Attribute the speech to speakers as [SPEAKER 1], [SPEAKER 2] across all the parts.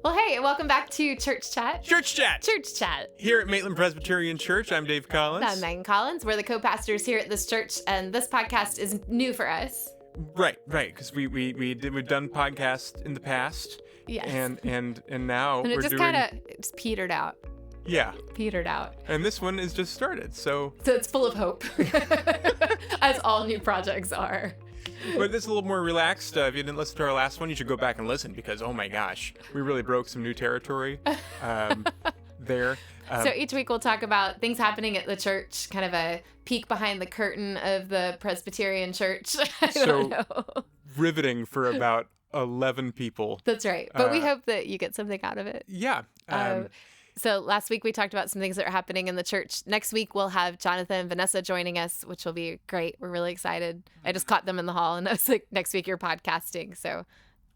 [SPEAKER 1] Well, hey, welcome back to Church Chat.
[SPEAKER 2] Church Chat!
[SPEAKER 1] Church Chat.
[SPEAKER 2] Here at Maitland Presbyterian Church, I'm Dave Collins.
[SPEAKER 1] I'm Megan Collins. We're the co-pastors here at this church, and this podcast is new for us.
[SPEAKER 2] Right, because we've done podcasts in the past.
[SPEAKER 1] Yes.
[SPEAKER 2] And now
[SPEAKER 1] And it
[SPEAKER 2] we're
[SPEAKER 1] just
[SPEAKER 2] doing...
[SPEAKER 1] kind of petered out.
[SPEAKER 2] Yeah.
[SPEAKER 1] Petered out.
[SPEAKER 2] And this one is just started, so
[SPEAKER 1] it's full of hope, as all new projects are.
[SPEAKER 2] But this is a little more relaxed. If you didn't listen to our last one, you should go back and listen because, oh my gosh, we really broke some new territory there.
[SPEAKER 1] So each week we'll talk about things happening at the church, kind of a peek behind the curtain of the Presbyterian church. I don't know.
[SPEAKER 2] Riveting for about 11 people.
[SPEAKER 1] That's right. But we hope that you get something out of it.
[SPEAKER 2] Yeah.
[SPEAKER 1] So last week we talked about some things that are happening in the church. Next week we'll have Jonathan and Vanessa joining us, which will be great. We're really excited. I just caught them in the hall and I was like, next week you're podcasting. So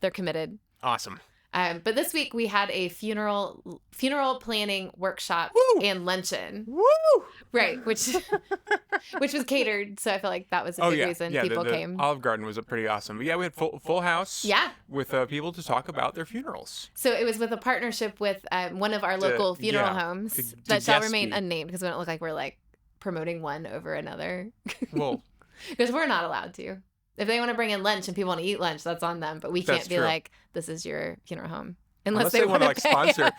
[SPEAKER 1] they're committed.
[SPEAKER 2] Awesome.
[SPEAKER 1] But this week we had a funeral planning workshop and luncheon.
[SPEAKER 2] Woo!
[SPEAKER 1] Right, which was catered. So I feel like that was a big reason people came.
[SPEAKER 2] Olive Garden was pretty awesome. But yeah, we had full house.
[SPEAKER 1] Yeah.
[SPEAKER 2] With people to talk about their funerals.
[SPEAKER 1] So it was with a partnership with one of our local funeral homes that shall remain unnamed because we don't look like we're like promoting one over another.
[SPEAKER 2] Well,
[SPEAKER 1] because we're not allowed to. If they want to bring in lunch and people want to eat lunch, that's on them. But we can't be like, this is your funeral home. Unless they want to like sponsor.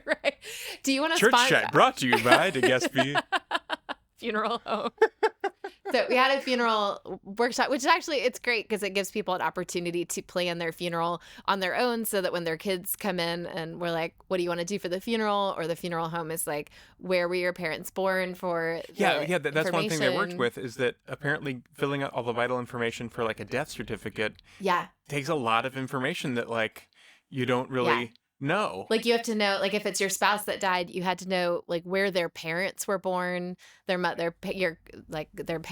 [SPEAKER 1] Right. Do you want to
[SPEAKER 2] sponsor? Church Chat brought to you by the Guestby
[SPEAKER 1] Funeral Home. So we had a funeral workshop, which actually it's great because it gives people an opportunity to plan their funeral on their own so that when their kids come in and we're like, what do you want to do for the funeral? Or the funeral home is like, where were your parents born for
[SPEAKER 2] that's one thing they worked with is that apparently filling out all the vital information for like a death certificate takes a lot of information that like you don't really know.
[SPEAKER 1] Like you have to know, like if it's your spouse that died, you had to know like where their parents were born, their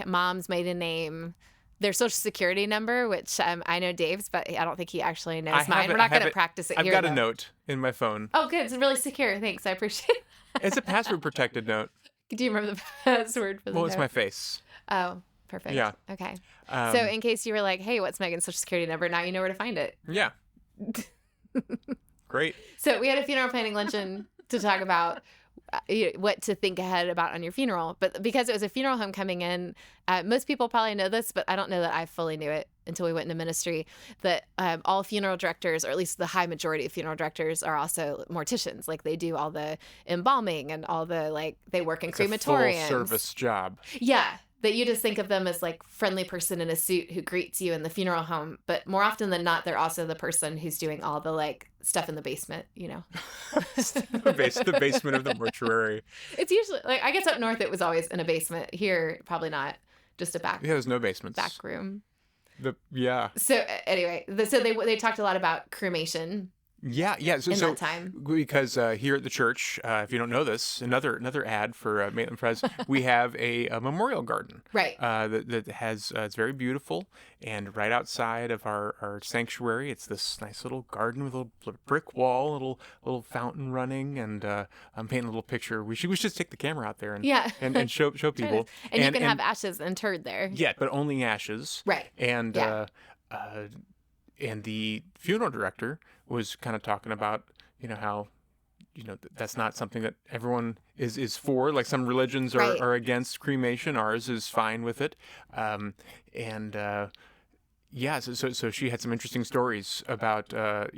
[SPEAKER 1] mom's maiden name, their social security number, which I know Dave's, but I don't think he actually knows mine. We're not going to practice it here.
[SPEAKER 2] I've got a note in my phone.
[SPEAKER 1] Oh, good. It's really secure. Thanks. I appreciate it.
[SPEAKER 2] It's a password protected note.
[SPEAKER 1] Do you remember the password for the note?
[SPEAKER 2] It's my face.
[SPEAKER 1] Oh, perfect.
[SPEAKER 2] Yeah.
[SPEAKER 1] Okay. So in case you were like, hey, what's Megan's social security number? Now you know where to find it.
[SPEAKER 2] Yeah. Great.
[SPEAKER 1] So we had a funeral planning luncheon to talk about what to think ahead about on your funeral. But because it was a funeral home coming in, most people probably know this, but I don't know that I fully knew it until we went into ministry, that all funeral directors, or at least the high majority of funeral directors, are also morticians. Like they do all the embalming and all the, like, they work in crematoriums.
[SPEAKER 2] It's a full service job.
[SPEAKER 1] Yeah. That you just think of them as like friendly person in a suit who greets you in the funeral home. But more often than not, they're also the person who's doing all the like stuff in the basement, you know.
[SPEAKER 2] the basement of the mortuary.
[SPEAKER 1] It's usually like, I guess up north it was always in a basement. Here, probably not. Just a back.
[SPEAKER 2] Yeah, there's no basements.
[SPEAKER 1] Back room.
[SPEAKER 2] So
[SPEAKER 1] anyway, so they talked a lot about cremation.
[SPEAKER 2] Yeah. So
[SPEAKER 1] that time.
[SPEAKER 2] Because here at the church, if you don't know this, another ad for Maitland Pres, we have a memorial garden.
[SPEAKER 1] Right.
[SPEAKER 2] That has it's very beautiful, and right outside of our sanctuary, it's this nice little garden with a little brick wall, little fountain running, and I'm painting a little picture. We should just take the camera out there and show people.
[SPEAKER 1] And you can have ashes interred there.
[SPEAKER 2] Yeah, but only ashes.
[SPEAKER 1] Right.
[SPEAKER 2] And the funeral director was kind of talking about, how, that's not something that everyone is for. Like some religions are against cremation. Ours is fine with it. So she had some interesting stories about, the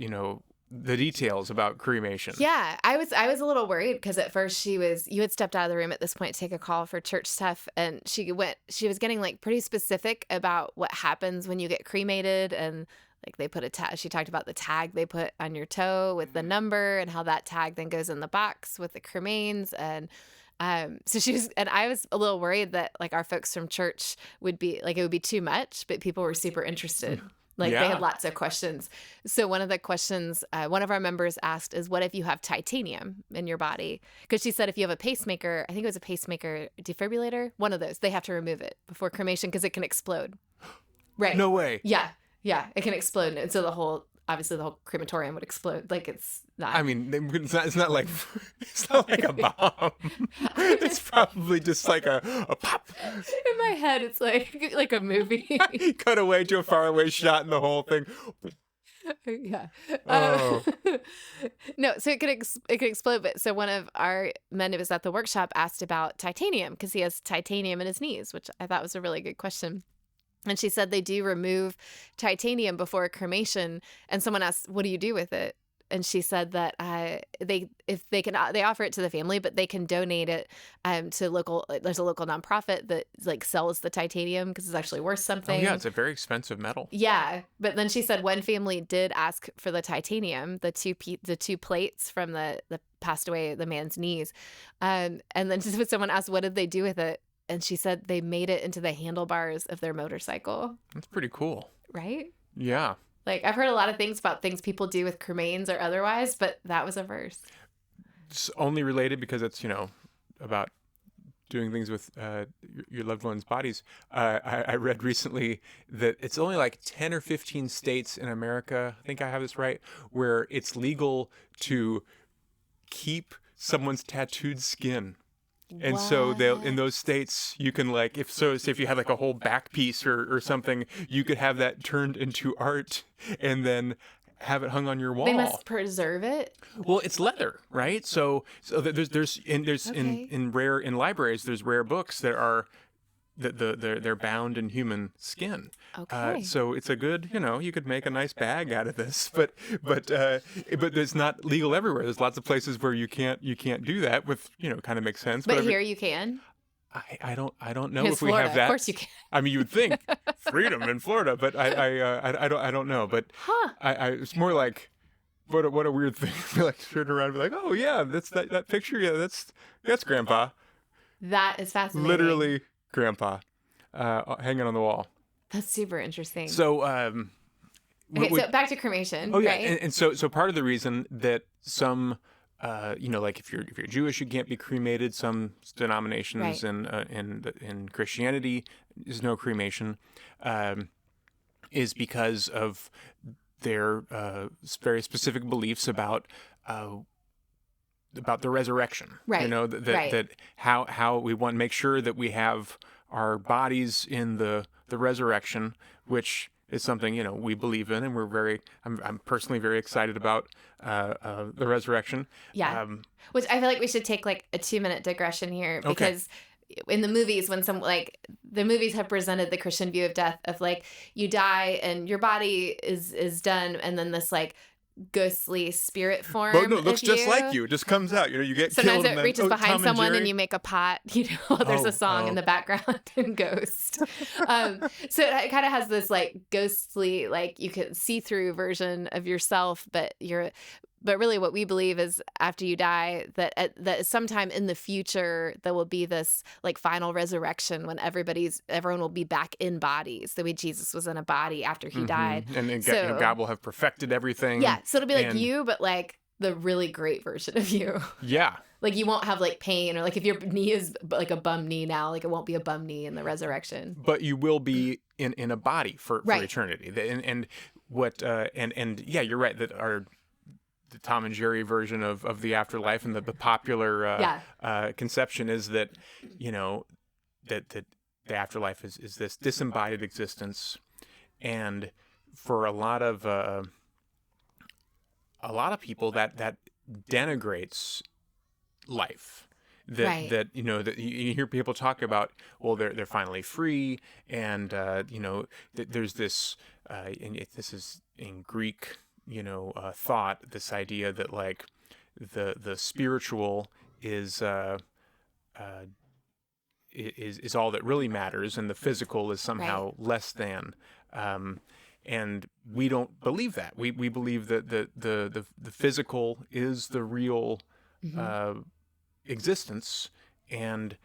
[SPEAKER 2] details about cremation.
[SPEAKER 1] Yeah, I was a little worried because at first you had stepped out of the room at this point to take a call for church stuff, and she was getting like pretty specific about what happens when you get cremated, and like they put she talked about the tag they put on your toe with the number and how that tag then goes in the box with the cremains. And so I was a little worried that like our folks from church would be like, it would be too much, but people were super interested. Like they had lots of questions. So one of the questions one of our members asked is, what if you have titanium in your body? Because she said if you have a pacemaker, I think it was a pacemaker defibrillator, one of those, they have to remove it before cremation because it can explode. Right.
[SPEAKER 2] No way.
[SPEAKER 1] Yeah, it can explode. And so the whole crematorium would explode. Like it's not.
[SPEAKER 2] I mean, it's not like a bomb. It's probably just like a pop.
[SPEAKER 1] In my head, it's like a movie.
[SPEAKER 2] Cut away to a faraway shot and the whole thing.
[SPEAKER 1] Yeah.
[SPEAKER 2] Oh.
[SPEAKER 1] No, so it could explode. But so one of our men who was at the workshop asked about titanium because he has titanium in his knees, which I thought was a really good question. And she said they do remove titanium before cremation. And someone asked, "What do you do with it?" And she said that they offer it to the family, but they can donate it to local. There's a local nonprofit that like sells the titanium because it's actually worth
[SPEAKER 2] Oh yeah,
[SPEAKER 1] something.
[SPEAKER 2] it's a very expensive metal.
[SPEAKER 1] Yeah, but then she said one family did ask for the titanium, the two plates from the passed away the man's knees, and then someone asked what did they do with it, and she said they made it into the handlebars of their motorcycle.
[SPEAKER 2] That's pretty cool.
[SPEAKER 1] Right?
[SPEAKER 2] Yeah.
[SPEAKER 1] Like I've heard a lot of things about things people do with cremains or otherwise, but that was a verse.
[SPEAKER 2] It's only related because it's, about doing things with your loved ones' bodies. I read recently that it's only like 10 or 15 states in America, I think I have this right, where it's legal to keep someone's tattooed skin. And so they'll in those states you can like say if you had like a whole back piece or something, you could have that turned into art and then have it hung on your wall.
[SPEAKER 1] They must preserve it.
[SPEAKER 2] Well, it's leather, right? So there's
[SPEAKER 1] Okay.
[SPEAKER 2] in libraries there's rare books that are they're bound in human skin.
[SPEAKER 1] Okay.
[SPEAKER 2] So it's a good, you could make a nice bag out of this, but it's not legal everywhere. There's lots of places where you can't do that, with kind of makes sense.
[SPEAKER 1] But here you can.
[SPEAKER 2] I don't know
[SPEAKER 1] It's
[SPEAKER 2] if we
[SPEAKER 1] Florida.
[SPEAKER 2] have that.
[SPEAKER 1] Of course you can.
[SPEAKER 2] I mean, you would think freedom in Florida, but I don't know. But
[SPEAKER 1] Huh.
[SPEAKER 2] it's more like what a weird thing. Be like turn around and be like, oh yeah, that's that picture. Yeah, that's Grandpa.
[SPEAKER 1] That is fascinating.
[SPEAKER 2] Literally Grandpa, hanging on the wall.
[SPEAKER 1] That's super interesting.
[SPEAKER 2] So,
[SPEAKER 1] Okay, so back to cremation.
[SPEAKER 2] oh yeah,
[SPEAKER 1] Right?
[SPEAKER 2] and so part of the reason that some, like if you're Jewish, you can't be cremated. Some denominations
[SPEAKER 1] Right.
[SPEAKER 2] in Christianity is no cremation, is because of their very specific beliefs about the resurrection.
[SPEAKER 1] Right. Right.
[SPEAKER 2] That how we want to make sure that we have our bodies in the resurrection, which is something we believe in, and I'm personally very excited about the resurrection.
[SPEAKER 1] Yeah. Which I feel like we should take like a 2-minute digression here
[SPEAKER 2] Okay.
[SPEAKER 1] because in the movies, when the movies have presented the Christian view of death of like you die and your body is done, and then this like ghostly spirit form.
[SPEAKER 2] But no, it looks
[SPEAKER 1] of
[SPEAKER 2] just
[SPEAKER 1] you.
[SPEAKER 2] like you. It just comes out. You get
[SPEAKER 1] Sometimes
[SPEAKER 2] killed.
[SPEAKER 1] it
[SPEAKER 2] And then,
[SPEAKER 1] reaches behind
[SPEAKER 2] Tom
[SPEAKER 1] someone
[SPEAKER 2] Jerry.
[SPEAKER 1] and you make a pot, there's a song in the background in Ghost. So it kind of has this like ghostly, like you can see through version of yourself, but really what we believe is after you die that sometime in the future there will be this like final resurrection when everyone will be back in bodies the way Jesus was in a body after he died.
[SPEAKER 2] And
[SPEAKER 1] So
[SPEAKER 2] God will have perfected everything.
[SPEAKER 1] yeah, so it'll be like
[SPEAKER 2] and-
[SPEAKER 1] you, but like the really great version of you.
[SPEAKER 2] Yeah.
[SPEAKER 1] Like you won't have like pain, or like if your knee is like a bum knee now, like it won't be a bum knee in the resurrection.
[SPEAKER 2] But you will be in a body for
[SPEAKER 1] Right.
[SPEAKER 2] eternity. And what and yeah, you're right that the Tom and Jerry version of the afterlife and the popular conception is that that the afterlife is this disembodied existence, and for a lot of people that denigrates life.
[SPEAKER 1] Right.
[SPEAKER 2] That you hear people talk about, well, they're finally free, and there's this and this is in Greek thought, this idea that like the spiritual is all that really matters, and the physical is somehow less than. And we don't believe that. We believe that the physical is the real existence, and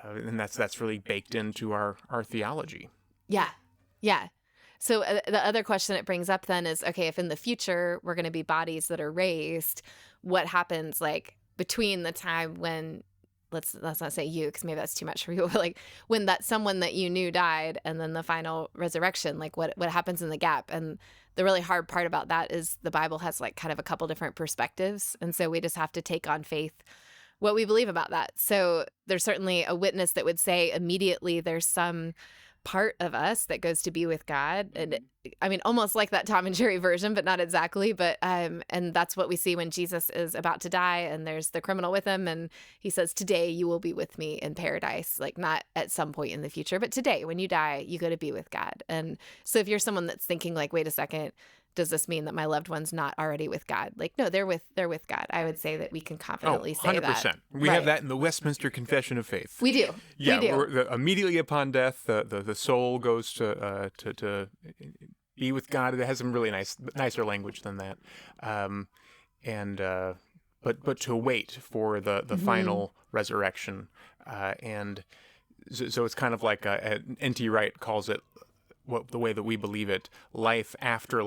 [SPEAKER 2] that's really baked into our theology.
[SPEAKER 1] Yeah. Yeah. So the other question it brings up then is, okay, if in the future we're going to be bodies that are raised, what happens like between the time when, let's not say you, because maybe that's too much for you, but like when that someone that you knew died and then the final resurrection, like what happens in the gap? And the really hard part about that is the Bible has like kind of a couple different perspectives. And so we just have to take on faith what we believe about that. So there's certainly a witness that would say immediately there's some part of us that goes to be with God. And I mean, almost like that Tom and Jerry version, but not exactly. But and that's what we see when Jesus is about to die, and there's the criminal with him, and he says, "Today you will be with me in paradise." Like, not at some point in the future, but today, when you die, you go to be with God. And so if you're someone that's thinking like, wait a second, does this mean that my loved one's not already with God? Like, no, they're with God. I would say that we can confidently say
[SPEAKER 2] 100%.
[SPEAKER 1] that.
[SPEAKER 2] We have that in the Westminster Confession of Faith.
[SPEAKER 1] We do.
[SPEAKER 2] Yeah,
[SPEAKER 1] we do.
[SPEAKER 2] Immediately upon death, the soul goes to be with God. It has some really nicer language than that, but to wait for the final resurrection, and so it's kind of like N.T. Wright calls it, the way that we believe it, life after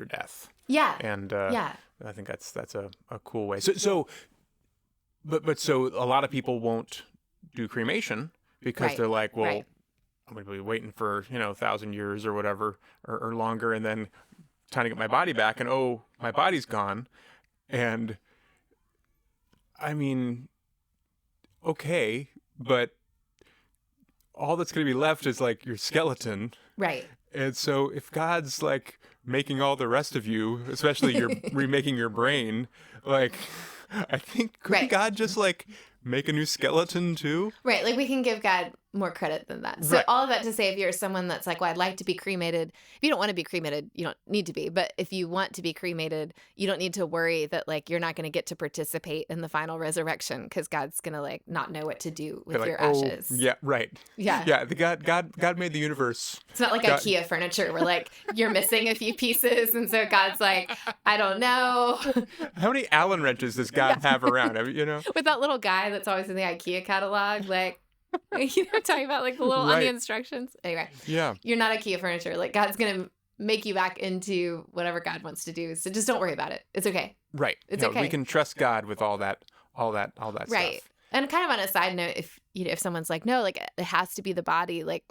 [SPEAKER 2] death.
[SPEAKER 1] Yeah.
[SPEAKER 2] And
[SPEAKER 1] yeah.
[SPEAKER 2] I think that's a cool way. So a lot of people won't do cremation because they're like, well, I'm going to be waiting for 1,000 years or whatever or longer, and then trying to get my body back, and my body's gone. And I mean, okay, but all that's going to be left is like your skeleton.
[SPEAKER 1] Right.
[SPEAKER 2] And so if God's like making all the rest of you, especially your remaking your brain, like, I think could God just like make a new skeleton too?
[SPEAKER 1] Right. Like, we can give God more credit than that. So all of that to say, if you're someone that's like, well, I'd like to be cremated. If you don't want to be cremated, you don't need to be. But if you want to be cremated, you don't need to worry that like you're not going to get to participate in the final resurrection, because God's going to like not know what to do with your ashes.
[SPEAKER 2] Yeah, right.
[SPEAKER 1] Yeah.
[SPEAKER 2] Yeah, God made the universe.
[SPEAKER 1] It's not like IKEA furniture where like you're missing a few pieces, and so God's like, I don't know.
[SPEAKER 2] How many Allen wrenches does God have around?
[SPEAKER 1] With that little guy that's always in the IKEA catalog, like, talking about like the little on the instructions. Anyway,
[SPEAKER 2] yeah,
[SPEAKER 1] you're not IKEA furniture. Like, God's gonna make you back into whatever God wants to do. So just don't worry about it. It's okay.
[SPEAKER 2] Right.
[SPEAKER 1] It's okay.
[SPEAKER 2] We can trust God with all that stuff.
[SPEAKER 1] Right. And kind of on a side note, if someone's like, no, like it has to be the body, like,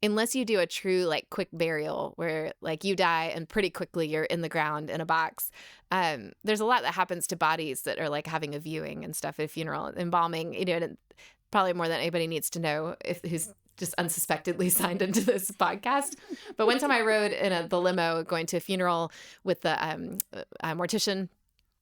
[SPEAKER 1] unless you do a true like quick burial where like you die and pretty quickly you're in the ground in a box, there's a lot that happens to bodies that are like having a viewing and stuff at a funeral, embalming, and probably more than anybody needs to know who's just unsuspectedly signed into this podcast. But one time I rode in the limo going to a funeral with the mortician.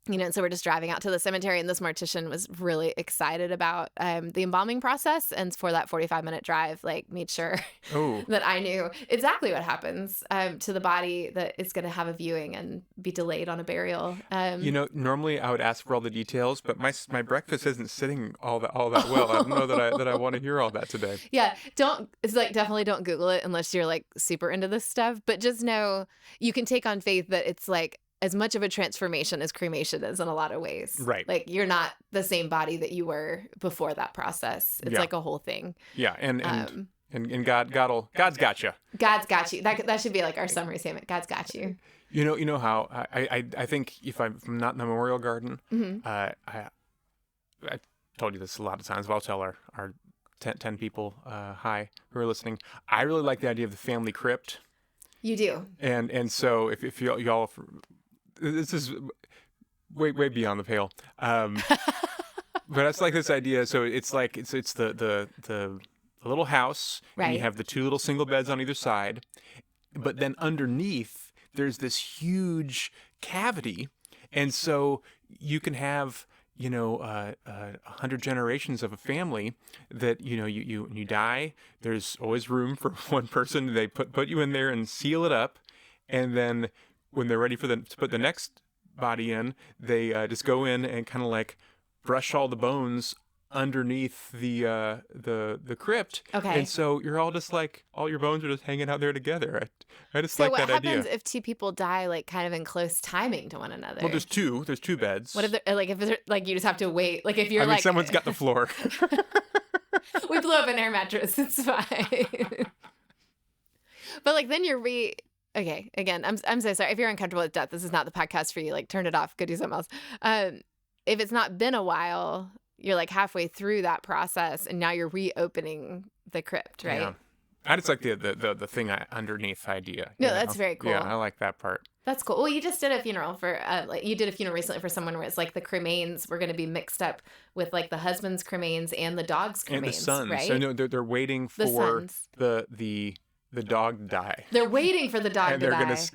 [SPEAKER 1] And so we're just driving out to the cemetery, and this mortician was really excited about the embalming process. And for that 45-minute drive, like, made sure that I knew exactly what happens to the body that is going to have a viewing and be delayed on a burial.
[SPEAKER 2] Normally I would ask for all the details, but my breakfast isn't sitting all that well. I don't know that I want to hear all that today.
[SPEAKER 1] Yeah, definitely don't Google it unless you're like super into this stuff. But just know you can take on faith that it's like as much of a transformation as cremation is in a lot of ways.
[SPEAKER 2] Right.
[SPEAKER 1] Like, you're not the same body that you were before that process. It's like a whole thing.
[SPEAKER 2] Yeah. And God's got you.
[SPEAKER 1] God's got you. That should be like our summary statement. God's got you.
[SPEAKER 2] You know how I think if I'm not in the memorial garden, I told you this a lot of times, but I'll tell our 10 people hi who are listening. I really like the idea of the family crypt.
[SPEAKER 1] You do.
[SPEAKER 2] And so if y'all this is way beyond the pale. But it's like this idea. So it's like it's the little house, and you have the two little single beds on either side, but then underneath there's this huge cavity, and so you can have 100 generations of a family that you die. There's always room for one person. They put you in there and seal it up, and then when they're ready to put the next body in, they just go in and kind of like brush all the bones underneath the crypt.
[SPEAKER 1] Okay.
[SPEAKER 2] And so you're all just like, all your bones are just hanging out there together. I just like that idea.
[SPEAKER 1] So what happens if two people die like kind of in close timing to one another?
[SPEAKER 2] Well, there's two beds.
[SPEAKER 1] What if you just have to wait? Like, if you're
[SPEAKER 2] someone's got the floor.
[SPEAKER 1] We blew up an air mattress. It's fine. But like, then okay, again, I'm so sorry. If you're uncomfortable with death, this is not the podcast for you. Like, turn it off. Go do something else. If it's not been a while, you're like halfway through that process, and now you're reopening the crypt, right?
[SPEAKER 2] Yeah. I just like the thing underneath idea.
[SPEAKER 1] No, that's very cool.
[SPEAKER 2] Yeah, I like that part.
[SPEAKER 1] That's cool. Well, you just did a funeral for you did a funeral recently for someone where it's like the cremains were going to be mixed up with like the husband's cremains and the dog's cremains,
[SPEAKER 2] and the sons.
[SPEAKER 1] right?
[SPEAKER 2] So no, they're waiting for the the dog die.
[SPEAKER 1] They're waiting for the dog
[SPEAKER 2] And
[SPEAKER 1] to
[SPEAKER 2] they're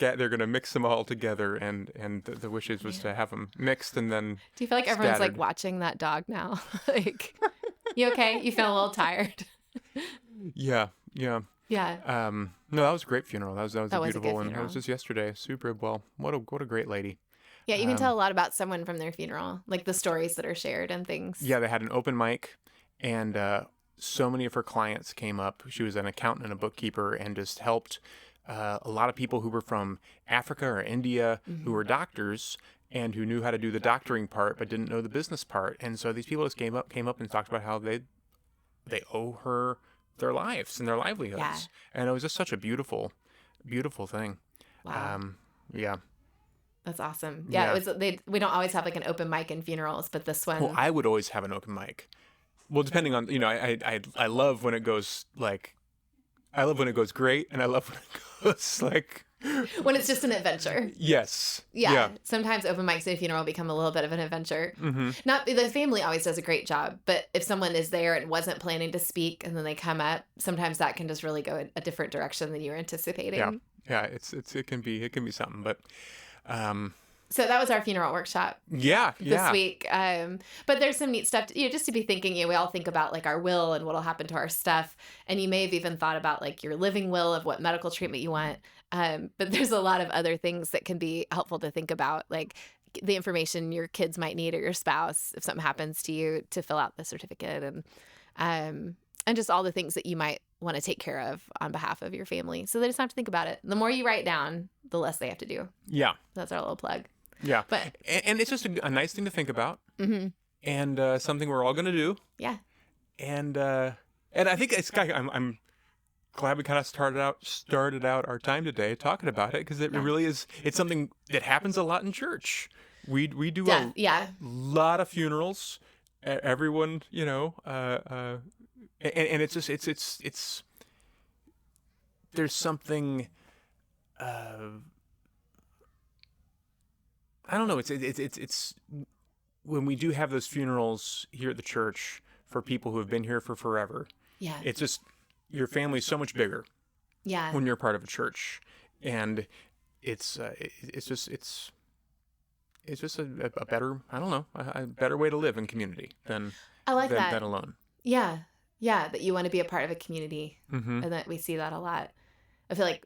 [SPEAKER 1] die.
[SPEAKER 2] they're gonna mix them all together, and the wishes was to have them mixed and then
[SPEAKER 1] Do you feel like everyone's like
[SPEAKER 2] scattered.
[SPEAKER 1] watching that dog now? Like, you okay? You feel a little tired?
[SPEAKER 2] Yeah, yeah.
[SPEAKER 1] Yeah.
[SPEAKER 2] No, that was a great funeral. That was a
[SPEAKER 1] That was a
[SPEAKER 2] beautiful
[SPEAKER 1] good
[SPEAKER 2] one. That
[SPEAKER 1] funeral.
[SPEAKER 2] was just yesterday. Super well. What a great lady.
[SPEAKER 1] Yeah, you can
[SPEAKER 2] Um,
[SPEAKER 1] tell a lot about someone from their funeral, like the stories that are shared and things.
[SPEAKER 2] yeah, they had an open mic, and so many of her clients came up. She was an accountant and a bookkeeper, and just helped a lot of people who were from Africa or India who were doctors and who knew how to do the doctoring part but didn't know the business part. And so these people just came up and talked about how they owe her their lives and their livelihoods.
[SPEAKER 1] Yeah.
[SPEAKER 2] And it was just such a beautiful thing.
[SPEAKER 1] Wow.
[SPEAKER 2] Yeah.
[SPEAKER 1] That's awesome. Yeah,
[SPEAKER 2] Yeah.
[SPEAKER 1] it was we don't always have like an open mic in funerals, but this one
[SPEAKER 2] Well, I would always have an open mic. Well, depending on, I love when it goes I love when it goes great, and I love when it goes like,
[SPEAKER 1] when it's just an adventure.
[SPEAKER 2] yes.
[SPEAKER 1] Yeah. Sometimes open mics at a funeral become a little bit of an adventure.
[SPEAKER 2] Mm-hmm.
[SPEAKER 1] Not the family always does a great job, but if someone is there and wasn't planning to speak and then they come up, sometimes that can just really go a different direction than you were anticipating.
[SPEAKER 2] Yeah. Yeah. It can be something, but,
[SPEAKER 1] So that was our funeral workshop
[SPEAKER 2] yeah.
[SPEAKER 1] this week. But there's some neat stuff, just to be thinking, we all think about like our will and what'll happen to our stuff. And you may have even thought about like your living will of what medical treatment you want. But there's a lot of other things that can be helpful to think about, like the information your kids might need or your spouse if something happens to you to fill out the certificate and just all the things that you might want to take care of on behalf of your family. So they just have to think about it. The more you write down, the less they have to do.
[SPEAKER 2] Yeah.
[SPEAKER 1] That's our little plug.
[SPEAKER 2] Yeah.
[SPEAKER 1] But
[SPEAKER 2] And it's just a nice thing to think about,
[SPEAKER 1] mm-hmm.
[SPEAKER 2] and something we're all going to do.
[SPEAKER 1] Yeah.
[SPEAKER 2] And I think I'm glad we kind of started out our time today talking about it, because it really is. It's something that happens a lot in church. We do a lot of funerals. Everyone, and it's just it's there's something. I don't know. It's when we do have those funerals here at the church for people who have been here for forever.
[SPEAKER 1] Yeah.
[SPEAKER 2] It's just, your family's so much bigger
[SPEAKER 1] Yeah.
[SPEAKER 2] when you're part of a church, and it's just a better, I don't know, a better way to live in community than
[SPEAKER 1] I like that.
[SPEAKER 2] than alone.
[SPEAKER 1] Yeah. Yeah. That you want to be a part of a community,
[SPEAKER 2] Mm-hmm.
[SPEAKER 1] and that we see that a lot. I feel like,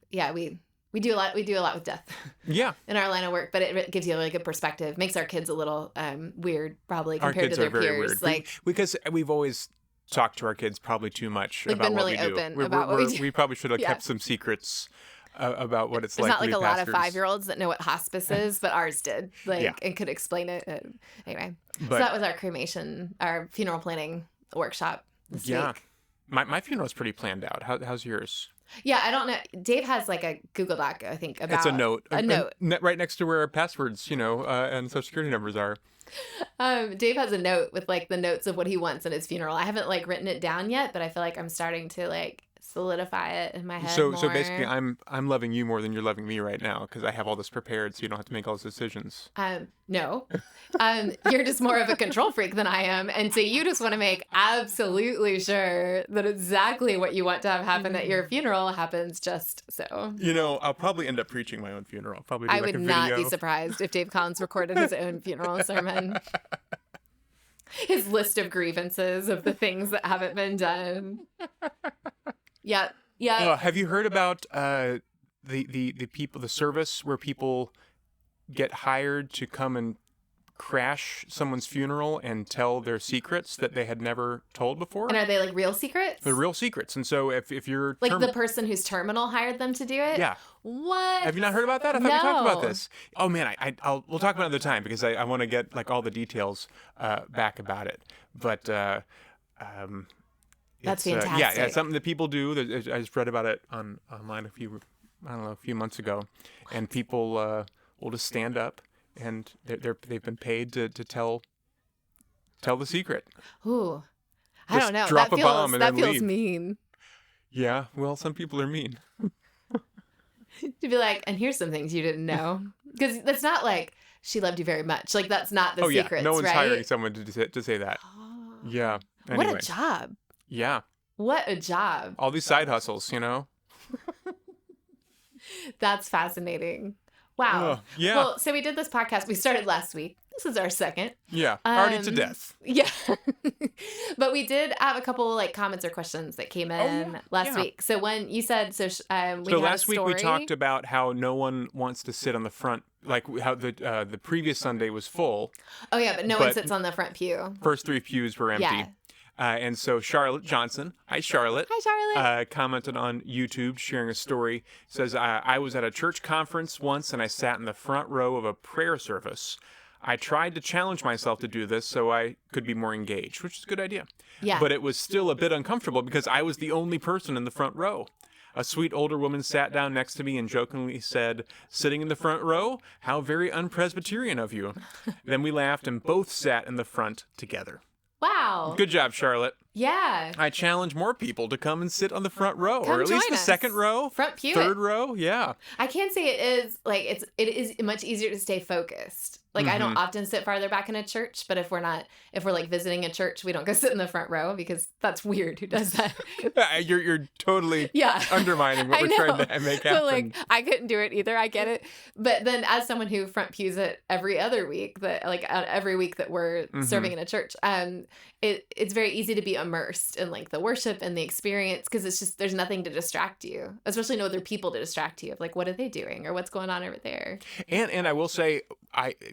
[SPEAKER 1] we do a lot. We do a lot with death
[SPEAKER 2] Yeah.
[SPEAKER 1] in our line of work, but it gives you a really good perspective. Makes our kids a little weird, probably,
[SPEAKER 2] Our
[SPEAKER 1] compared
[SPEAKER 2] kids
[SPEAKER 1] to their
[SPEAKER 2] are very
[SPEAKER 1] peers.
[SPEAKER 2] weird. Because we've always talked to our kids probably too much
[SPEAKER 1] Like,
[SPEAKER 2] about
[SPEAKER 1] been
[SPEAKER 2] what
[SPEAKER 1] really
[SPEAKER 2] we do.
[SPEAKER 1] open about what we do.
[SPEAKER 2] We probably should have
[SPEAKER 1] Yeah.
[SPEAKER 2] kept some secrets about what it's
[SPEAKER 1] There's
[SPEAKER 2] like
[SPEAKER 1] not
[SPEAKER 2] to
[SPEAKER 1] like
[SPEAKER 2] be
[SPEAKER 1] a lot of
[SPEAKER 2] pastors.
[SPEAKER 1] 5-year-olds that know what hospice is, but ours did,
[SPEAKER 2] Yeah.
[SPEAKER 1] and could explain it. Anyway, so
[SPEAKER 2] But-
[SPEAKER 1] that was our funeral planning workshop this week.
[SPEAKER 2] My funeral's pretty planned out. How's yours?
[SPEAKER 1] Yeah, I don't know. Dave has like a Google Doc, I think, about
[SPEAKER 2] It's a note.
[SPEAKER 1] A note.
[SPEAKER 2] Right next to where our passwords, and social security numbers are.
[SPEAKER 1] Dave has a note with like the notes of what he wants in his funeral. I haven't like written it down yet, but I feel like I'm starting to like solidify it in my head
[SPEAKER 2] So
[SPEAKER 1] more.
[SPEAKER 2] basically, I'm loving you more than you're loving me right now, because I have all this prepared, so you don't have to make all those decisions.
[SPEAKER 1] No. You're just more of a control freak than I am. And so you just want to make absolutely sure that exactly what you want to have happen at your funeral happens just so.
[SPEAKER 2] I'll probably end up preaching my own funeral. I'll probably do
[SPEAKER 1] I
[SPEAKER 2] like
[SPEAKER 1] would
[SPEAKER 2] a
[SPEAKER 1] not be
[SPEAKER 2] video.
[SPEAKER 1] surprised if Dave Collins recorded his own funeral sermon. His list of grievances of the things that haven't been done. Yeah. Yeah.
[SPEAKER 2] Have you heard about the people, the service where people get hired to come and crash someone's funeral and tell their secrets that they had never told before?
[SPEAKER 1] And are they like real secrets?
[SPEAKER 2] They're real secrets. And so if you're
[SPEAKER 1] Like the person who's terminal hired them to do it?
[SPEAKER 2] yeah.
[SPEAKER 1] What?
[SPEAKER 2] Have you not heard about that? I thought we talked about
[SPEAKER 1] No.
[SPEAKER 2] this. Oh man, we'll talk about it another time, because I want to get like all the details back about it. But
[SPEAKER 1] That's
[SPEAKER 2] it's,
[SPEAKER 1] fantastic.
[SPEAKER 2] yeah, it's something that people do. I just read about it online a few months ago, and people will just stand up, and they've been paid to tell the secret.
[SPEAKER 1] Ooh. I
[SPEAKER 2] Just
[SPEAKER 1] don't know.
[SPEAKER 2] drop
[SPEAKER 1] that
[SPEAKER 2] a
[SPEAKER 1] feels,
[SPEAKER 2] bomb and
[SPEAKER 1] that
[SPEAKER 2] then
[SPEAKER 1] feels
[SPEAKER 2] leave.
[SPEAKER 1] mean.
[SPEAKER 2] Yeah, well, some people are mean.
[SPEAKER 1] To be like, and here's some things you didn't know. Because that's not like, she loved you very much. Like, that's not the
[SPEAKER 2] Oh yeah,
[SPEAKER 1] secrets,
[SPEAKER 2] no one's
[SPEAKER 1] right?
[SPEAKER 2] hiring someone to say that.
[SPEAKER 1] Oh.
[SPEAKER 2] Yeah.
[SPEAKER 1] What
[SPEAKER 2] Anyway.
[SPEAKER 1] a job.
[SPEAKER 2] Yeah.
[SPEAKER 1] What a job.
[SPEAKER 2] All these side hustles,
[SPEAKER 1] That's fascinating. Wow.
[SPEAKER 2] Yeah.
[SPEAKER 1] Well, so we did this podcast. We started last week. This is our second.
[SPEAKER 2] Yeah. Already to death.
[SPEAKER 1] Yeah. But we did have a couple like comments or questions that came
[SPEAKER 2] Oh,
[SPEAKER 1] in last
[SPEAKER 2] yeah.
[SPEAKER 1] week. So when you said, we
[SPEAKER 2] So
[SPEAKER 1] had
[SPEAKER 2] last
[SPEAKER 1] a
[SPEAKER 2] week we
[SPEAKER 1] story.
[SPEAKER 2] talked about how no one wants to sit on the front, like how the previous Sunday was full.
[SPEAKER 1] Oh yeah, but no one
[SPEAKER 2] but
[SPEAKER 1] sits on the front pew.
[SPEAKER 2] First 3 pews were empty.
[SPEAKER 1] Yeah.
[SPEAKER 2] And so Charlotte Johnson, hi Charlotte.
[SPEAKER 1] Hi, Charlotte.
[SPEAKER 2] Commented on YouTube sharing a story. Says, I was at a church conference once and I sat in the front row of a prayer service. I tried to challenge myself to do this so I could be more engaged, which is a good idea.
[SPEAKER 1] Yeah.
[SPEAKER 2] But it was still a bit uncomfortable because I was the only person in the front row. A sweet older woman sat down next to me and jokingly said, "Sitting in the front row? How very un-Presbyterian of you." Then we laughed and both sat in the front together.
[SPEAKER 1] Wow.
[SPEAKER 2] Good job, Charlotte.
[SPEAKER 1] Yeah.
[SPEAKER 2] I challenge more people to come and sit on the front row,
[SPEAKER 1] Come
[SPEAKER 2] or at least
[SPEAKER 1] join
[SPEAKER 2] the
[SPEAKER 1] us.
[SPEAKER 2] second row,
[SPEAKER 1] Front pew.
[SPEAKER 2] third row. Yeah.
[SPEAKER 1] I can say it is much easier to stay focused. Like I don't often sit farther back in a church, but if we're like visiting a church, we don't go sit in the front row because that's weird. Who does that?
[SPEAKER 2] You're totally
[SPEAKER 1] Yeah.
[SPEAKER 2] undermining what
[SPEAKER 1] I
[SPEAKER 2] we're trying
[SPEAKER 1] know.
[SPEAKER 2] to make happen.
[SPEAKER 1] So like I couldn't do it either. I get it. But then as someone who front pews it every other week, every week that we're serving in a church, it's very easy to be immersed in like the worship and the experience because it's just there's nothing to distract you, especially no other people to distract you of like what are they doing or what's going on over there.
[SPEAKER 2] And I will say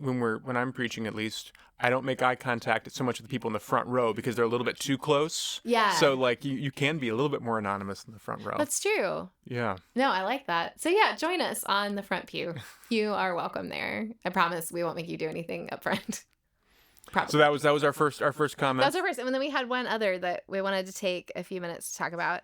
[SPEAKER 2] when I'm preaching, at least I don't make eye contact so much with the people in the front row because they're a little bit too close.
[SPEAKER 1] Yeah.
[SPEAKER 2] So like you can be a little bit more anonymous in the front row.
[SPEAKER 1] That's true.
[SPEAKER 2] Yeah.
[SPEAKER 1] No, I like that. So yeah, join us on the front pew. You are welcome there. I promise we won't make you do anything up front. Probably.
[SPEAKER 2] So that was our first comment.
[SPEAKER 1] That was our first. And then we had one other that we wanted to take a few minutes to talk about.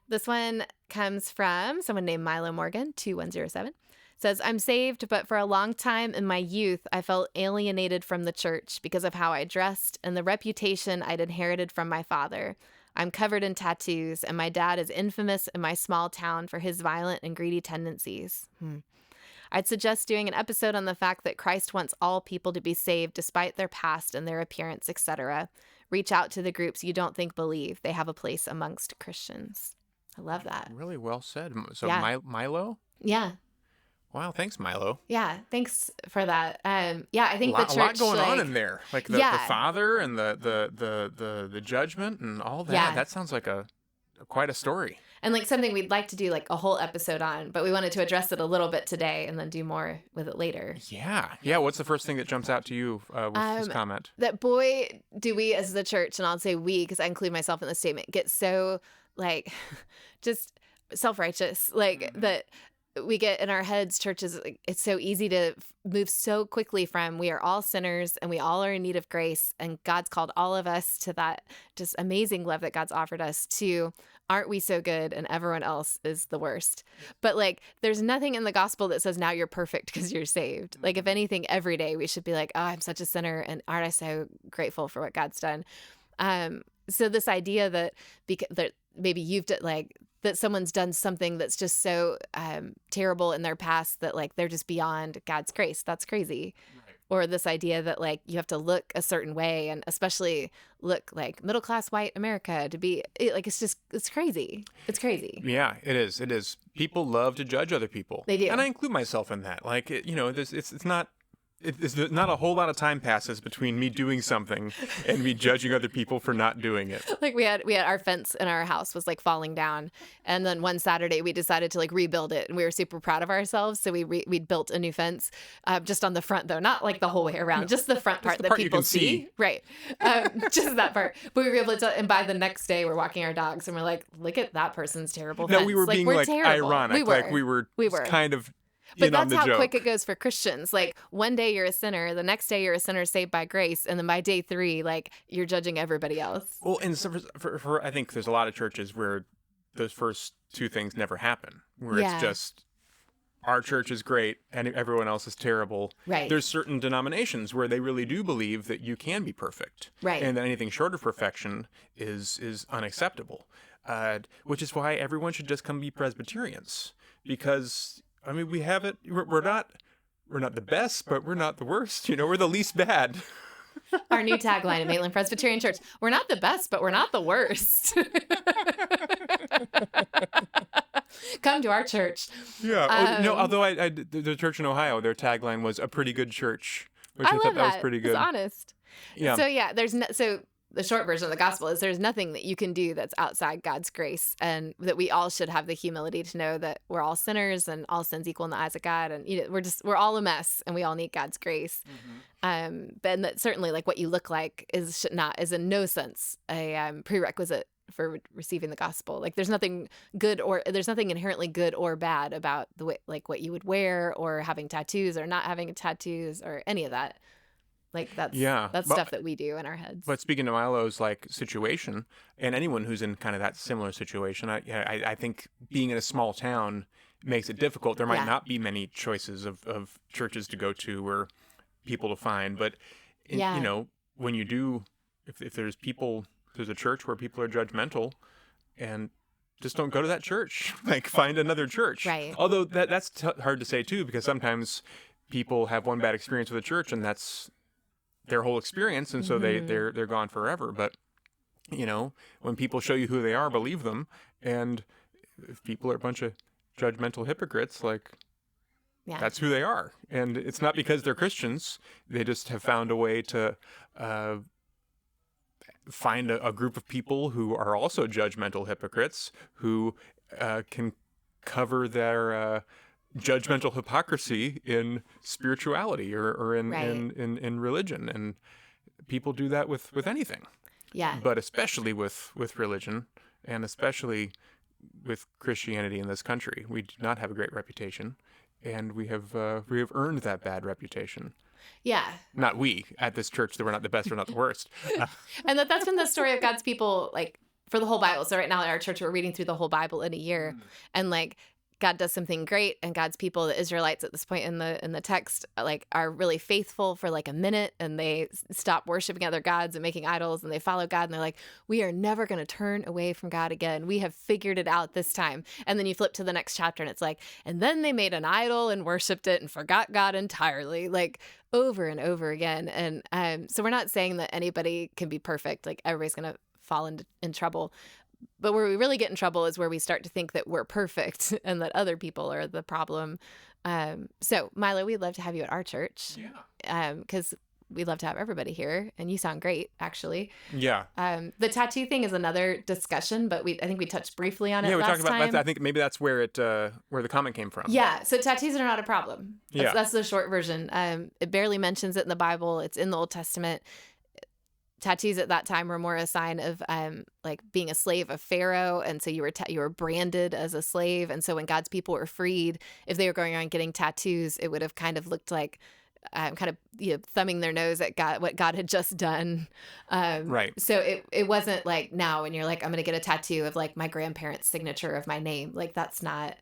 [SPEAKER 1] This one comes from someone named Milo Morgan, 2107. Says, I'm saved, but for a long time in my youth, I felt alienated from the church because of how I dressed and the reputation I'd inherited from my father. I'm covered in tattoos, and my dad is infamous in my small town for his violent and greedy tendencies. I'd suggest doing an episode on the fact that Christ wants all people to be saved despite their past and their appearance, etc. Reach out to the groups you don't think believe they have a place amongst Christians. I love that.
[SPEAKER 2] Really well said. So
[SPEAKER 1] Yeah.
[SPEAKER 2] Milo?
[SPEAKER 1] Yeah.
[SPEAKER 2] Wow, thanks, Milo.
[SPEAKER 1] Yeah. Thanks for that. Yeah, I think the church
[SPEAKER 2] a lot going on in there, like the
[SPEAKER 1] Yeah.
[SPEAKER 2] father and the judgment and all that.
[SPEAKER 1] Yeah.
[SPEAKER 2] That sounds like quite a story.
[SPEAKER 1] And like something we'd like to do like a whole episode on, but we wanted to address it a little bit today and then do more with it later.
[SPEAKER 2] Yeah. What's the first thing that jumps out to you with this comment?
[SPEAKER 1] That boy, do we as the church, and I'll say we because I include myself in the statement, get so like just self-righteous, like that we get in our heads, churches, like, it's so easy to move so quickly from we are all sinners and we all are in need of grace and God's called all of us to that just amazing love that God's offered us to aren't we so good and everyone else is the worst. But like there's nothing in the gospel that says now you're perfect because you're saved. Like if anything, every day we should be like, oh, I'm such a sinner and aren't I so grateful for what God's done. So this idea that that maybe you've like that someone's done something that's just so terrible in their past that like they're just beyond God's grace. That's crazy. Right. Or this idea that like you have to look a certain way and especially look like middle class white America to be like it's crazy. It's crazy.
[SPEAKER 2] Yeah, it is. It is. People love to judge other people.
[SPEAKER 1] They do.
[SPEAKER 2] And I include myself in that. Like, it's not a whole lot of time passes between me doing something and me judging other people for not doing it.
[SPEAKER 1] Like we had our fence in our house was like falling down, and then one Saturday we decided to like rebuild it, and we were super proud of ourselves. So we'd built a new fence, just on the front though, not like the whole way around, just the front part
[SPEAKER 2] the
[SPEAKER 1] that
[SPEAKER 2] part you
[SPEAKER 1] people
[SPEAKER 2] can see.
[SPEAKER 1] right? Just that part. But we were able to, and by the next day we're walking our dogs, and we're like, look at that person's terrible fence.
[SPEAKER 2] No, we were being like
[SPEAKER 1] terrible.
[SPEAKER 2] ironic, we were kind of.
[SPEAKER 1] But that's how
[SPEAKER 2] joke.
[SPEAKER 1] quick it goes for Christians. Like one day you're a sinner, the next day you're a sinner saved by grace, and then by day 3, like you're judging everybody else.
[SPEAKER 2] Well, and so for I think there's a lot of churches where those first two things never happen, where it's just our church is great and everyone else is terrible.
[SPEAKER 1] Right.
[SPEAKER 2] There's certain denominations where they really do believe that you can be perfect,
[SPEAKER 1] right,
[SPEAKER 2] and that anything short of perfection is unacceptable. Which is why everyone should just come be Presbyterians, because. I mean, we have it. We're not the best, but we're not the worst. We're the least bad.
[SPEAKER 1] Our new tagline at Maitland Presbyterian Church: we're not the best, but we're not the worst. Come to our church.
[SPEAKER 2] Yeah. Oh, no, although the church in Ohio, their tagline was "a pretty good church," which
[SPEAKER 1] I
[SPEAKER 2] I thought
[SPEAKER 1] love
[SPEAKER 2] that was
[SPEAKER 1] that.
[SPEAKER 2] pretty
[SPEAKER 1] It's
[SPEAKER 2] good.
[SPEAKER 1] honest.
[SPEAKER 2] Yeah.
[SPEAKER 1] So yeah, so the short version of the gospel is there's nothing that you can do that's outside God's grace, and that we all should have the humility to know that we're all sinners and all sins equal in the eyes of God, and we're all a mess and we all need God's grace. But and that certainly like what you look like is in no sense a prerequisite for receiving the gospel. Like there's nothing inherently good or bad about the way, like what you would wear or having tattoos or not having tattoos or any of that. Like that's stuff that we do in our heads.
[SPEAKER 2] But speaking to Milo's like situation, and anyone who's in kind of that similar situation, I think being in a small town makes it difficult. There might not be many choices of churches to go to or people to find, but when you do, if there's a church where people are judgmental, and just don't go to that church. Like find another church.
[SPEAKER 1] Right.
[SPEAKER 2] Although that's hard to say too, because sometimes people have one bad experience with a church, and that's their whole experience, and so they're gone forever. But when people show you who they are, believe them. And if people are a bunch of judgmental hypocrites, like that's who they are. And it's not because they're Christians. They just have found a way to find a group of people who are also judgmental hypocrites who can cover their judgmental hypocrisy in spirituality or in religion. And people do that with anything.
[SPEAKER 1] Yeah.
[SPEAKER 2] But especially with religion, and especially with Christianity in this country. We do not have a great reputation, and we have earned that bad reputation.
[SPEAKER 1] Yeah.
[SPEAKER 2] Not we at this church, that we're not the best or not the worst.
[SPEAKER 1] And that's been the story of God's people, like for the whole Bible. So right now at our church, we're reading through the whole Bible in a year. And like God does something great, and God's people, the Israelites at this point in the text, like are really faithful for like a minute, and they stop worshiping other gods and making idols, and they follow God, and they're like, we are never going to turn away from God again. We have figured it out this time. And then you flip to the next chapter and it's like, and then they made an idol and worshiped it and forgot God entirely, like over and over again. And so we're not saying that anybody can be perfect, like everybody's going to fall in trouble. But where we really get in trouble is where we start to think that we're perfect and that other people are the problem. So, Milo, we'd love to have you at our church. Yeah. Because we'd love to have everybody here. And you sound great, actually.
[SPEAKER 2] Yeah.
[SPEAKER 1] The tattoo thing is another discussion, but I think we touched briefly on it last time. Yeah, we talked about
[SPEAKER 2] that. I think maybe that's where the comment came from.
[SPEAKER 1] Yeah. So tattoos are not a problem. That's the short version. It barely mentions it in the Bible. It's in the Old Testament. Tattoos at that time were more a sign of like being a slave of Pharaoh, and so you were branded as a slave. And so when God's people were freed, if they were going around getting tattoos, it would have kind of looked like thumbing their nose at God, what God had just done.
[SPEAKER 2] Right.
[SPEAKER 1] So it wasn't like now when you're like, I'm going to get a tattoo of like my grandparents' signature of my name. Like that's not.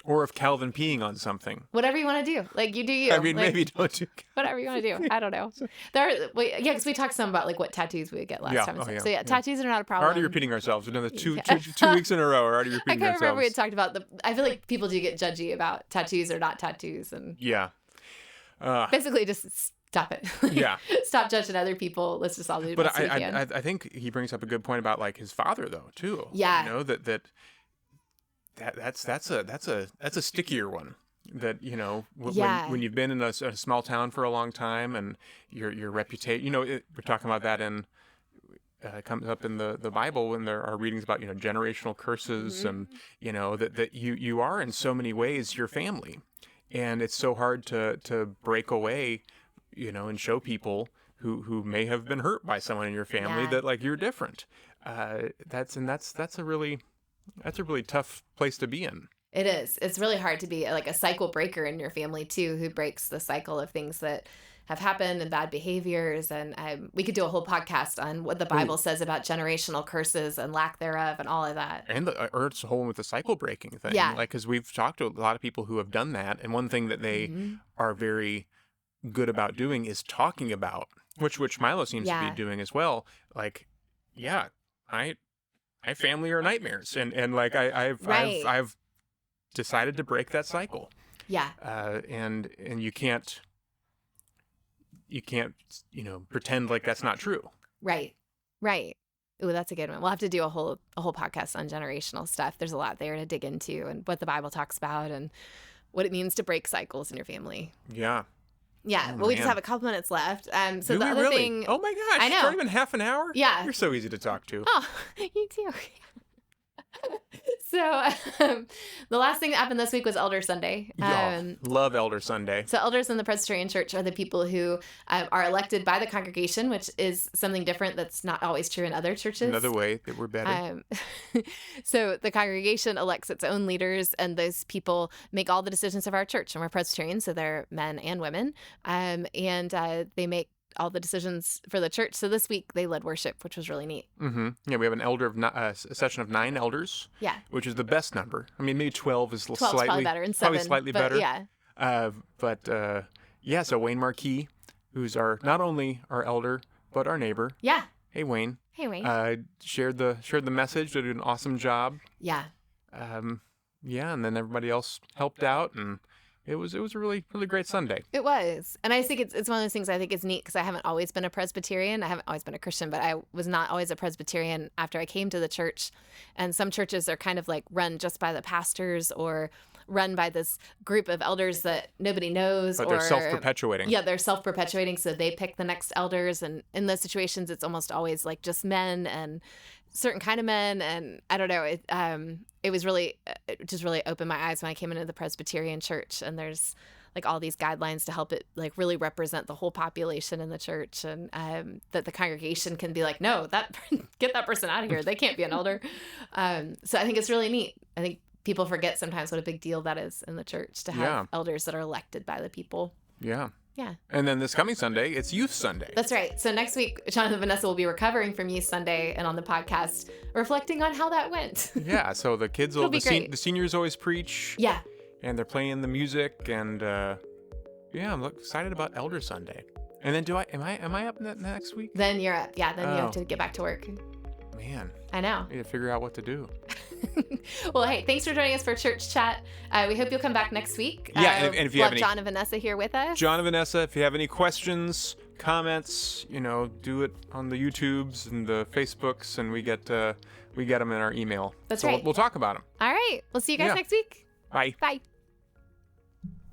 [SPEAKER 2] Or of Calvin peeing on something.
[SPEAKER 1] Whatever you want to do. Like, you do you.
[SPEAKER 2] I mean,
[SPEAKER 1] like,
[SPEAKER 2] maybe don't do
[SPEAKER 1] whatever you want to do. I don't know. Because we talked some about, like, what tattoos we would get last time. So, tattoos are not a problem.
[SPEAKER 2] Already repeating ourselves. Another two weeks in a row. We're already repeating ourselves.
[SPEAKER 1] I can't remember we had talked about I feel like people do get judgy about tattoos or not tattoos. And
[SPEAKER 2] yeah.
[SPEAKER 1] Basically, just stop it.
[SPEAKER 2] Yeah.
[SPEAKER 1] Stop judging other people. Let's just all do the best we can.
[SPEAKER 2] I think he brings up a good point about, like, his father, though, too.
[SPEAKER 1] Yeah.
[SPEAKER 2] You know, that's a stickier one. That when you've been in a small town for a long time, and your reputation, we're talking about that in it comes up in the Bible when there are readings about generational curses, and that you are in so many ways your family, and it's so hard to break away, and show people who may have been hurt by someone in your family that, like, you're different. That's a really tough place to be in.
[SPEAKER 1] It is. It's really hard to be like a cycle breaker in your family too, who breaks the cycle of things that have happened and bad behaviors. And we could do a whole podcast on what the Bible says about generational curses and lack thereof and all of that.
[SPEAKER 2] And or it's a whole with the cycle breaking thing.
[SPEAKER 1] Yeah.
[SPEAKER 2] Like, because we've talked to a lot of people who have done that. And one thing that they are very good about doing is talking about, which Milo seems to be doing as well. Like, my family are nightmares, and like I've decided to break that cycle.
[SPEAKER 1] Yeah.
[SPEAKER 2] And you can't pretend like that's not true.
[SPEAKER 1] Right. Ooh, that's a good one. We'll have to do a whole podcast on generational stuff. There's a lot there to dig into and what the Bible talks about and what it means to break cycles in your family.
[SPEAKER 2] Yeah.
[SPEAKER 1] Yeah.
[SPEAKER 2] Oh,
[SPEAKER 1] Well, we just
[SPEAKER 2] man.
[SPEAKER 1] have a couple minutes left. So
[SPEAKER 2] Do
[SPEAKER 1] the
[SPEAKER 2] we
[SPEAKER 1] other
[SPEAKER 2] really?
[SPEAKER 1] thing.
[SPEAKER 2] Oh my gosh.
[SPEAKER 1] I know.
[SPEAKER 2] It's already been half an hour?
[SPEAKER 1] Yeah.
[SPEAKER 2] You're so easy to talk to.
[SPEAKER 1] Oh, you too. So the last thing that happened this week was Elder Sunday.
[SPEAKER 2] Love Elder Sunday.
[SPEAKER 1] So elders in the Presbyterian Church are the people who are elected by the congregation, which is something different that's not always true in other churches.
[SPEAKER 2] Another way that we're better.
[SPEAKER 1] So the congregation elects its own leaders, and those people make all the decisions of our church. And we're Presbyterian, so they're men and women. And they make all the decisions for the church. So this week they led worship, which was really neat.
[SPEAKER 2] Mm-hmm. Yeah, we have a session of 9 elders.
[SPEAKER 1] Yeah.
[SPEAKER 2] Which is the best number. I mean, maybe 12 is
[SPEAKER 1] 12's
[SPEAKER 2] slightly
[SPEAKER 1] probably better, and 7,
[SPEAKER 2] probably slightly
[SPEAKER 1] but
[SPEAKER 2] better.
[SPEAKER 1] Yeah.
[SPEAKER 2] Yeah, so Wayne Marquis, who's not only our elder, but our neighbor.
[SPEAKER 1] Yeah.
[SPEAKER 2] Hey, Wayne.
[SPEAKER 1] Hey, Wayne.
[SPEAKER 2] Shared the message, did an awesome job.
[SPEAKER 1] Yeah.
[SPEAKER 2] Yeah, and then everybody else helped out, and it was a really, really great Sunday.
[SPEAKER 1] It was. And I think it's one of those things I think is neat because I haven't always been a Presbyterian. I haven't always been a Christian, but I was not always a Presbyterian after I came to the church. And some churches are kind of like run just by the pastors or run by this group of elders that nobody knows.
[SPEAKER 2] But they're self-perpetuating.
[SPEAKER 1] Yeah, they're self-perpetuating, so they pick the next elders. And in those situations, it's almost always like just men and certain kind of men. And I don't know, it was really, it just really opened my eyes when I came into the Presbyterian church. And there's like all these guidelines to help it like really represent the whole population in the church, and that the congregation can be like, no, get that person out of here. They can't be an elder. So I think it's really neat. I think people forget sometimes what a big deal that is in the church to have elders that are elected by the people.
[SPEAKER 2] Yeah.
[SPEAKER 1] Yeah.
[SPEAKER 2] And then this coming Sunday, it's Youth Sunday.
[SPEAKER 1] That's right. So next week, John and Vanessa will be recovering from Youth Sunday and on the podcast, reflecting on how that went.
[SPEAKER 2] Yeah. So the kids the seniors always preach.
[SPEAKER 1] Yeah.
[SPEAKER 2] And they're playing the music, and I'm excited about Elder Sunday. And then am I up next week?
[SPEAKER 1] Then you're up. Yeah. Then you have to get back to work.
[SPEAKER 2] Man.
[SPEAKER 1] I know.
[SPEAKER 2] I need to figure out what to do.
[SPEAKER 1] Well, hey, thanks for joining us for Church Chat. We hope you'll come back next week.
[SPEAKER 2] Yeah, and if you have any,
[SPEAKER 1] John and Vanessa here with us.
[SPEAKER 2] John and Vanessa, if you have any questions, comments, do it on the YouTubes and the Facebooks, and we get them in our email.
[SPEAKER 1] That's right.
[SPEAKER 2] We'll talk about them.
[SPEAKER 1] All right. We'll see you guys next week.
[SPEAKER 2] Bye.
[SPEAKER 1] Bye.